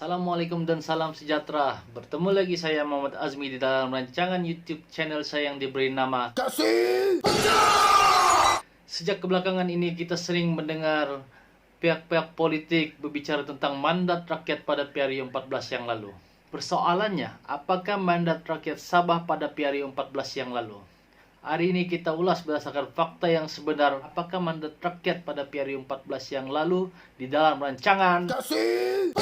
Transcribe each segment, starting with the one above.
Assalamualaikum dan salam sejahtera. Bertemu lagi saya Muhammad Azmi di dalam rancangan YouTube channel saya yang diberi nama Kasih. Sejak kebelakangan ini kita sering mendengar pihak-pihak politik berbicara tentang mandat rakyat pada Piario 14 yang lalu. Persoalannya, apakah mandat rakyat Sabah pada Piario 14 yang lalu? Hari ini kita ulas berdasarkan fakta yang sebenar, apakah mandat rakyat pada Piario 14 yang lalu di dalam rancangan Kasih.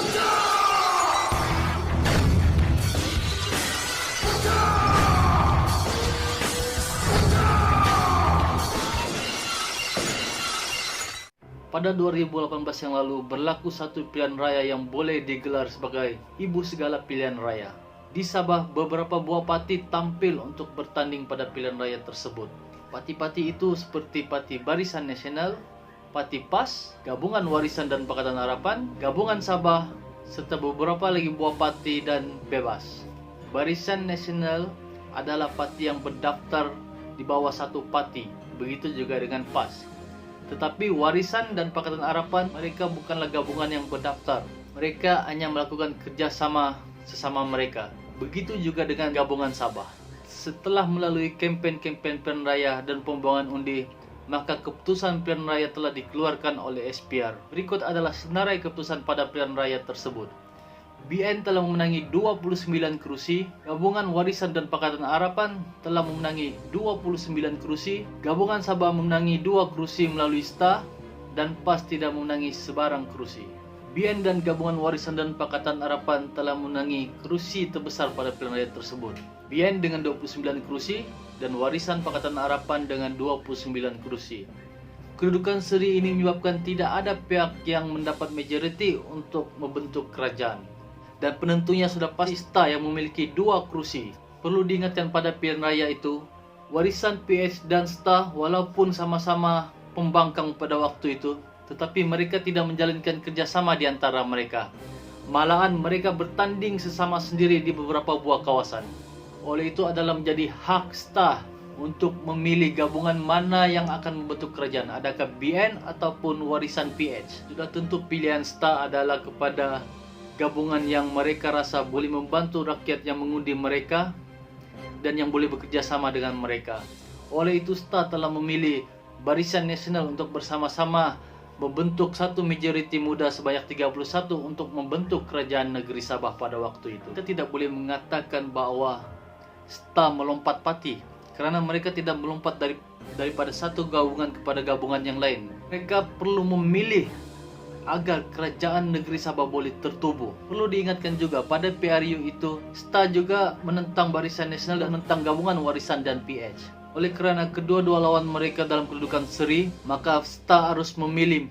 Pada 2018 yang lalu berlaku satu pilihan raya yang boleh digelar sebagai ibu segala pilihan raya. Di Sabah, beberapa buah parti tampil untuk bertanding pada pilihan raya tersebut. Parti-parti itu seperti Parti Barisan Nasional, Parti PAS, Gabungan Warisan dan Pakatan Harapan, Gabungan Sabah, serta beberapa lagi buah parti dan bebas. Barisan Nasional adalah parti yang berdaftar di bawah satu parti, begitu juga dengan PAS. Tetapi Warisan dan Pakatan Harapan, mereka bukanlah gabungan yang berdaftar. Mereka hanya melakukan kerjasama sesama mereka. Begitu juga dengan Gabungan Sabah. Setelah melalui kempen-kempen pilihan raya dan pembuangan undi, maka keputusan pilihan raya telah dikeluarkan oleh SPR. Berikut adalah senarai keputusan pada pilihan raya tersebut. BN telah memenangi 29 kursi, Gabungan Warisan dan Pakatan Harapan telah memenangi 29 kursi, Gabungan Sabah memenangi 2 kursi melalui STA, dan PAS tidak memenangi sebarang kursi. BN dan Gabungan Warisan dan Pakatan Harapan telah memenangi kursi terbesar pada pilihan raya tersebut. BN dengan 29 kursi dan Warisan Pakatan Harapan dengan 29 kursi. Kedudukan seri ini menyebabkan tidak ada pihak yang mendapat majoriti untuk membentuk kerajaan. Dan penentunya sudah pasti STA yang memiliki 2 kursi. Perlu diingatkan pada pilihan raya itu, Warisan PH dan STA walaupun sama-sama pembangkang pada waktu itu, tetapi mereka tidak menjalankan kerjasama di antara mereka. Malahan mereka bertanding sesama sendiri di beberapa buah kawasan. Oleh itu adalah menjadi hak STA untuk memilih gabungan mana yang akan membentuk kerajaan, adakah BN ataupun Warisan PH. Sudah tentu pilihan STA adalah kepada gabungan yang mereka rasa boleh membantu rakyat yang mengundi mereka dan yang boleh bekerja sama dengan mereka. Oleh itu STA telah memilih Barisan Nasional untuk bersama-sama membentuk satu majoriti muda sebanyak 31 untuk membentuk kerajaan negeri Sabah pada waktu itu. Kita tidak boleh mengatakan bahwa STA melompat parti, kerana mereka tidak melompat daripada satu gabungan kepada gabungan yang lain. Mereka perlu memilih agar kerajaan negeri Sabah boleh tertubuh. Perlu diingatkan juga pada Piario itu, STA juga menentang Barisan Nasional dan menentang Gabungan Warisan dan PH. Oleh kerana kedua-dua lawan mereka dalam kedudukan seri, maka STA harus memilih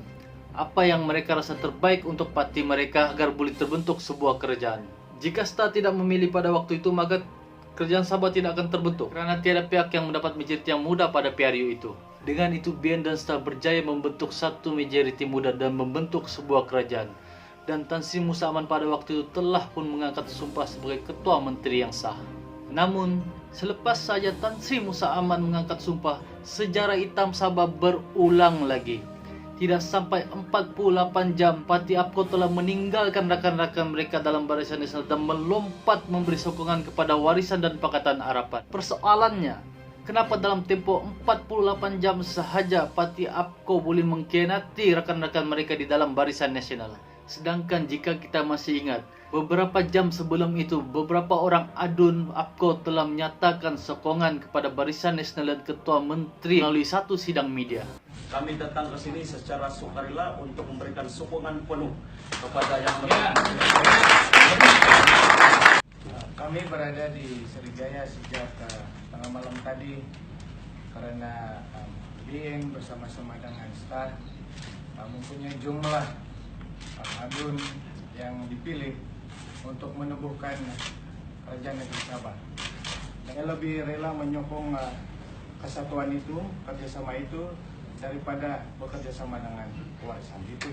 apa yang mereka rasa terbaik untuk parti mereka agar boleh terbentuk sebuah kerajaan. Jika STA tidak memilih pada waktu itu, maka kerajaan Sabah tidak akan terbentuk kerana tiada pihak yang mendapat majoriti yang mudah pada Piario itu. Dengan itu BN dan STA berjaya membentuk satu majoriti muda dan membentuk sebuah kerajaan. Dan Tan Sri Musa Aman pada waktu itu telah pun mengangkat sumpah sebagai ketua menteri yang sah. Namun, selepas saja Tan Sri Musa Aman mengangkat sumpah, sejarah hitam Sabah berulang lagi. Tidak sampai 48 jam, Parti APKO telah meninggalkan rakan-rakan mereka dalam Barisan Nasional dan melompat memberi sokongan kepada Warisan dan Pakatan Harapan. Persoalannya, kenapa dalam tempoh 48 jam sahaja Parti APKO boleh mengkhianati rakan-rakan mereka di dalam Barisan Nasional? Sedangkan jika kita masih ingat, beberapa jam sebelum itu, beberapa orang adun APKO telah menyatakan sokongan kepada Barisan Nasional dan Ketua Menteri melalui satu sidang media. Kami datang ke sini secara sukarela untuk memberikan sokongan penuh kepada yang Kami berada di Sriwijaya sejak tengah malam tadi karena BN bersama-sama dengan STA mempunyai jumlah adun yang dipilih untuk menubuhkan kerajaan negeri Sabah. Saya lebih rela menyokong kesatuan itu, kerjasama itu daripada bekerja sama dengan Warisan. Itu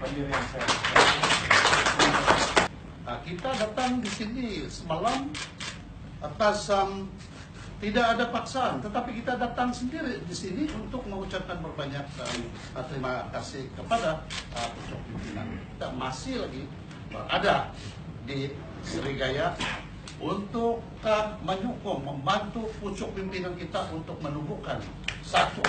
pendirian saya. Nah, kita datang di sini semalam atas tidak ada paksaan, tetapi kita datang sendiri di sini untuk mengucapkan berbanyak terima kasih kepada pucuk pimpinan. Kita masih lagi ada di Srigaya untuk menyokong, membantu pucuk pimpinan kita untuk menumbuhkan satu.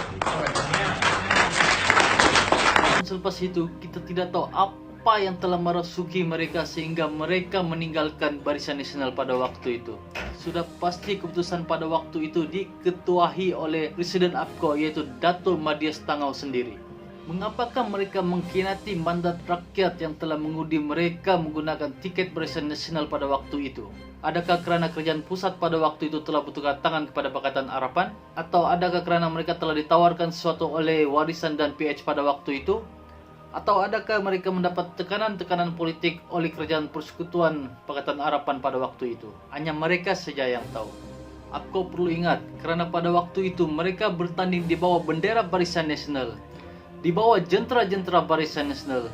Selepas itu, kita tidak tahu apa yang telah merasuki mereka sehingga mereka meninggalkan Barisan Nasional pada waktu itu. Sudah pasti keputusan pada waktu itu diketuai oleh Presiden APKO, yaitu Datuk Madias Tangau sendiri. Mengapakah mereka mengkhianati mandat rakyat yang telah mengundi mereka menggunakan tiket Barisan Nasional pada waktu itu? Adakah kerana kerajaan pusat pada waktu itu telah bertukar tangan kepada Pakatan Harapan? Atau adakah kerana mereka telah ditawarkan sesuatu oleh Warisan dan PH pada waktu itu? Atau adakah mereka mendapat tekanan-tekanan politik oleh kerajaan persekutuan Pakatan Harapan pada waktu itu? Hanya mereka saja yang tahu. APKO perlu ingat, kerana pada waktu itu mereka bertanding di bawah bendera Barisan Nasional, di bawah jentera-jentera Barisan Nasional,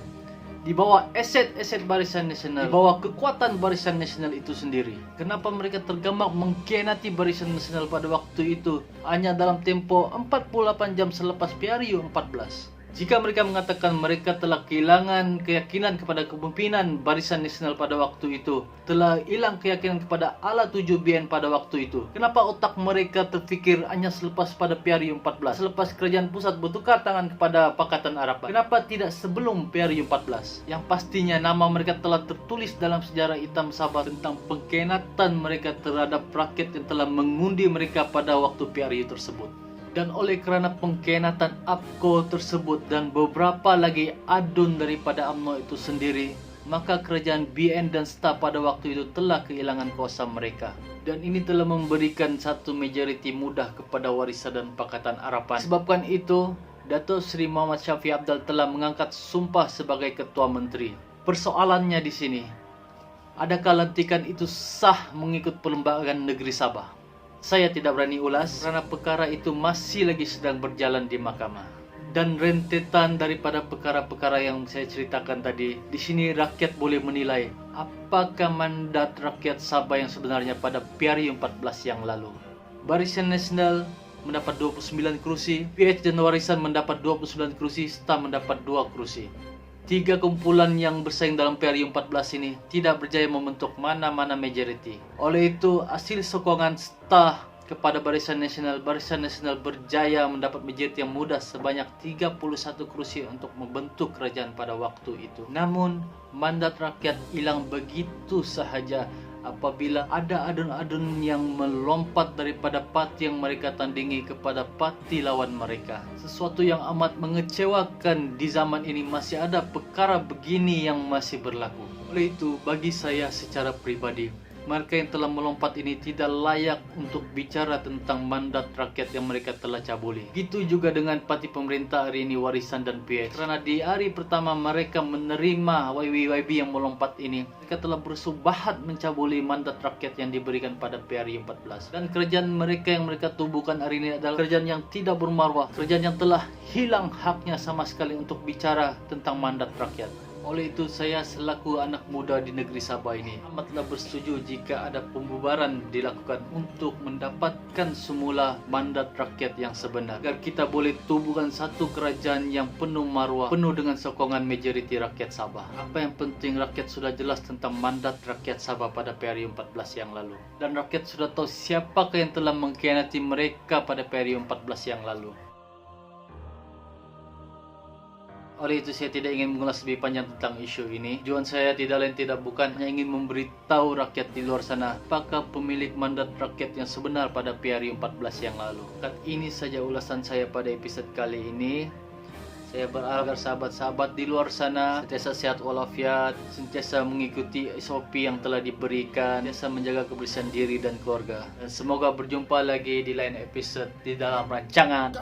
di bawah aset-aset Barisan Nasional, di bawah kekuatan Barisan Nasional itu sendiri. Kenapa mereka tergambar mengkhianati Barisan Nasional pada waktu itu hanya dalam tempo 48 jam selepas PRU 14? Jika mereka mengatakan mereka telah kehilangan keyakinan kepada kepemimpinan Barisan Nasional pada waktu itu, telah hilang keyakinan kepada ala 7BN pada waktu itu, kenapa otak mereka terfikir hanya selepas pada PRU 14, selepas kerajaan pusat bertukar tangan kepada Pakatan Harapan? Kenapa tidak sebelum PRU 14? Yang pastinya nama mereka telah tertulis dalam sejarah hitam Sabah tentang pengkhianatan mereka terhadap rakyat yang telah mengundi mereka pada waktu PRU tersebut. Dan oleh kerana pengkhianatan APKO tersebut dan beberapa lagi adun daripada UMNO itu sendiri, maka kerajaan BN dan STA pada waktu itu telah kehilangan kuasa mereka. Dan ini telah memberikan satu majoriti mudah kepada Warisan dan Pakatan Harapan. Sebabkan itu, Datuk Seri Muhammad Shafie Apdal telah mengangkat sumpah sebagai Ketua Menteri. Persoalannya di sini, adakah lantikan itu sah mengikut Perlembagaan Negeri Sabah? Saya tidak berani ulas kerana perkara itu masih lagi sedang berjalan di mahkamah. Dan rentetan daripada perkara-perkara yang saya ceritakan tadi, di sini rakyat boleh menilai apakah mandat rakyat Sabah yang sebenarnya pada PRU 14 yang lalu. Barisan Nasional mendapat 29 kursi, PH dan Warisan mendapat 29 kursi, STA mendapat 2 kursi. 3 kumpulan yang bersaing dalam PRU 14 ini tidak berjaya membentuk mana-mana majoriti. Oleh itu, hasil sokongan STA kepada Barisan Nasional berjaya mendapat majoriti yang mudah sebanyak 31 kursi untuk membentuk kerajaan pada waktu itu. Namun, mandat rakyat hilang begitu sahaja apabila ada adun-adun yang melompat daripada parti yang mereka tandingi kepada parti lawan mereka. Sesuatu yang amat mengecewakan di zaman ini, masih ada perkara begini yang masih berlaku. Oleh itu, bagi saya secara pribadi, mereka yang telah melompat ini tidak layak untuk bicara tentang mandat rakyat yang mereka telah cabuli. Begitu juga dengan parti pemerintah hari ini, Warisan dan PH. Kerana di hari pertama mereka menerima YB yang melompat ini, mereka telah bersubahat mencabuli mandat rakyat yang diberikan pada PRU 14. Dan kerajaan mereka yang mereka tubuhkan hari ini adalah kerajaan yang tidak bermaruah, kerajaan yang telah hilang haknya sama sekali untuk bicara tentang mandat rakyat. Oleh itu, saya selaku anak muda di negeri Sabah ini amatlah bersetuju jika ada pembubaran dilakukan untuk mendapatkan semula mandat rakyat yang sebenar, agar kita boleh tubuhkan satu kerajaan yang penuh maruah, penuh dengan sokongan majoriti rakyat Sabah. Apa yang penting, rakyat sudah jelas tentang mandat rakyat Sabah pada PRU 14 yang lalu, dan rakyat sudah tahu siapakah yang telah mengkhianati mereka pada PRU 14 yang lalu. Oleh itu, saya tidak ingin mengulas lebih panjang tentang isu ini. Tujuan saya tidak lain tidak bukan hanya ingin memberitahu rakyat di luar sana apakah pemilik mandat rakyat yang sebenar pada PRU 14 yang lalu. Dan ini saja ulasan saya pada episode kali ini. Saya berharap sahabat-sahabat di luar sana sentiasa sehat walafiat, sentiasa mengikuti SOP yang telah diberikan, sentiasa menjaga kebersihan diri dan keluarga. Dan semoga berjumpa lagi di lain episode di dalam rancangan.